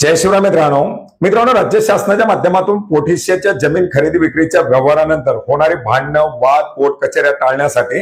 जय शिवराय मित्रांनो राज्य शासनाच्या माध्यमातून पोटहिस्स्याच्या जमीन खरेदी विक्रीच्या व्यवहारानंतर होणारे भांडणं वाद कोर्ट कचेऱ्या टाळण्यासाठी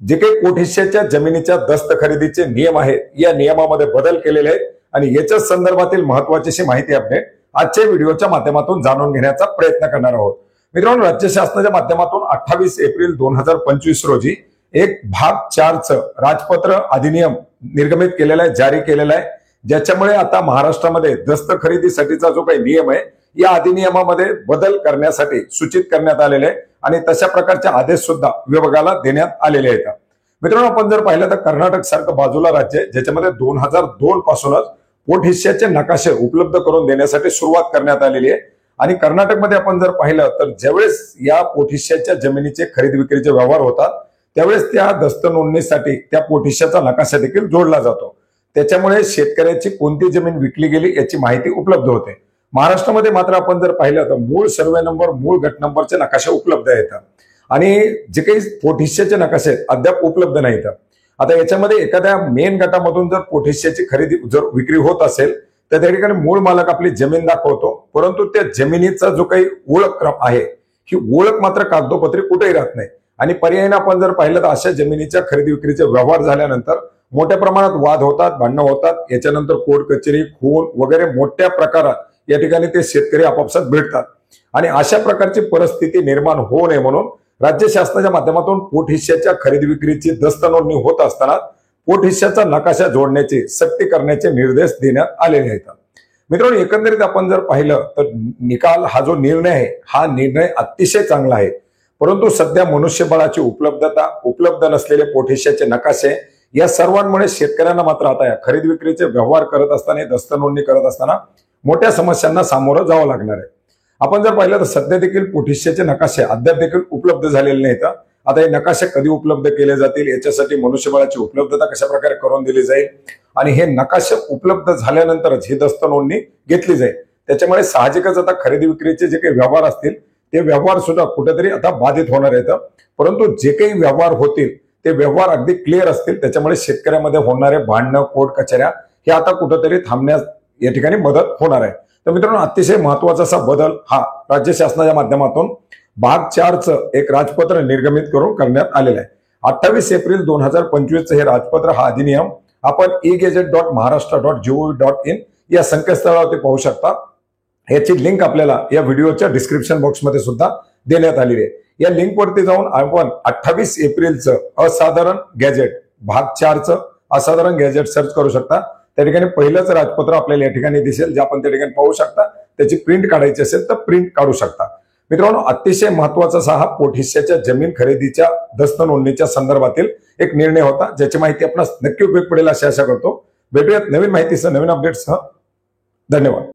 जे काही पोटहिस्स्याच्या जमिनीच्या दस्त खरेदीचे नियम आहेत या नियमामध्ये बदल केलेले आहेत आणि याच्या संदर्भातील महत्त्वाची माहिती अपडेट आजच्या व्हिडिओच्या माध्यमातून जाणून घेण्याचा प्रयत्न करणार आहोत। मित्रांनो राज्य शासनाच्या माध्यमातून 28 एप्रिल 2025 रोजी एक भाग 4 राजपत्र अधिनियम निर्गमित केलेला आहे, जारी केलेला आहे, ज्याच्यामुळे आता महाराष्ट्रामध्ये दस्त खरेदीसाठीचा जो काही नियम आहे या अधिनियमामध्ये बदल करण्यासाठी सूचित करण्यात आलेले आहे आणि तशा प्रकारचे आदेश सुद्धा विभागाला देण्यात आलेले आहेत। मित्रांनो आपण जर पाहिलं तर कर्नाटक सारखं बाजूला राज्य आहे ज्याच्यामध्ये 2002 पासूनच पोटहिस्स्याचे नकाशे उपलब्ध करून देण्यासाठी सुरुवात करण्यात आलेली आहे आणि कर्नाटकमध्ये आपण जर पाहिलं तर ज्यावेळेस या पोटहिस्स्याच्या जमिनीचे खरेदी विक्रीचे व्यवहार होतात त्यावेळेस त्या दस्त नोंदणीसाठी त्या पोटहिस्स्याचा नकाशा देखील जोडला जातो। त्याच्यामुळे शेतकऱ्याची कोणती जमीन विकली गेली याची माहिती उपलब्ध होते। महाराष्ट्रामध्ये मात्र आपण जर पाहिलं तर मूळ सर्वे नंबर मूळ गट नंबरचे नकाशे उपलब्ध आहेत आणि जे काही पोटहिस्स्याचे नकाशे अद्याप उपलब्ध नाहीत। आता याच्यामध्ये एखाद्या मेन गटामधून जर पोटहिस्स्याची खरेदी जर विक्री होत असेल तर त्या ठिकाणी मूळ मालक आपली जमीन दाखवतो, परंतु त्या जमिनीचा जो काही ओळख आहे ही ओळख मात्र कागदोपत्री कुठेही राहत नाही आणि पर्यायीने आपण जर पाहिलं तर अशा जमिनीच्या खरेदी विक्रीचे व्यवहार झाल्यानंतर मोठ्या प्रमाणात वाद होतात, भांडणं होतात, याच्यानंतर कोर्ट कचेरी खून वगैरे मोठ्या प्रकारात या ठिकाणी ते शेतकरी आपापसात भेटतात आणि अशा प्रकारची परिस्थिती निर्माण होऊ नये म्हणून राज्य शासनाच्या माध्यमातून पोटहिस्स्याच्या खरेदी विक्रीची दस्त नोंदणी होत असताना पोटहिस्स्याचा नकाशा जोडण्याची सक्ती करण्याचे निर्देश देण्यात आलेले आहेत। मित्रांनो एकंदरीत आपण जर पाहिलं तर निकाल हा जो निर्णय आहे हा निर्णय अतिशय चांगला आहे, परंतु सध्या मनुष्यबळाची उपलब्ध नसलेले पोटहिस्स्याचे नकाशे या सर्वांमुळे शेतकऱ्यांना मात्र आता या खरेदी विक्रीचे व्यवहार करत असताना दस्त नोंदणी करत असताना मोठ्या समस्यांना सामोरं जावं लागणार आहे। आपण जर पाहिलं तर सध्या देखील पोटहिस्स्याचे नकाशे अद्याप देखील उपलब्ध झालेले नाहीत। आता हे नकाशे कधी उपलब्ध केले जातील याच्यासाठी मनुष्यबळाची उपलब्धता कशा प्रकारे करून दिली जाईल आणि हे नकाशे उपलब्ध झाल्यानंतरच ही दस्त नोंदणी घेतली जाईल। त्याच्यामुळे साहजिकच आता खरेदी विक्रीचे जे काही व्यवहार असतील ते व्यवहार सुद्धा कुठेतरी आता बाधित होणार आहेत, परंतु जे काही व्यवहार होतील ते व्यवहार अगदी क्लिअर असतील। त्याच्यामुळे शेतकऱ्यामध्ये होणारे भांडणं कोर्ट कचेऱ्या हे आता कुठेतरी थांबण्यास या ठिकाणी मदत होणार आहे। तर मित्रांनो अतिशय महत्वाचा असा बदल हा राज्य शासनाच्या माध्यमातून भाग 4 एक राजपत्र निर्गमित करून करण्यात आलेला आहे। 28 एप्रिल 2025 हे राजपत्र हा अधिनियम आपण egazette.maharashtra.gov.in या संकेतस्थळावरती पाहू शकता। याची लिंक आपल्याला या व्हिडिओच्या डिस्क्रिप्शन बॉक्समध्ये सुद्धा देण्यात आलेली आहे। या लिंक वरती जाऊन आपण 28 एप्रिलचं असाधारण गॅजेट भाग 4 असाधारण गॅजेट सर्च करू शकता। त्या ठिकाणी पहिलंच राजपत्र आपल्याला या ठिकाणी दिसेल जे आपण त्या ठिकाणी पाहू शकता। त्याची प्रिंट काढायची असेल तर प्रिंट काढू शकता। मित्रांनो अतिशय महत्वाचा असा हा पोटहिस्स्याच्या जमीन खरेदीच्या दस्त नोंदणीच्या संदर्भातील एक निर्णय होता ज्याची माहिती आपणास नक्की उपयोग पडेल अशी आशा करतो। भेटूयात नवीन माहितीसह नवीन अपडेट्ससह। धन्यवाद।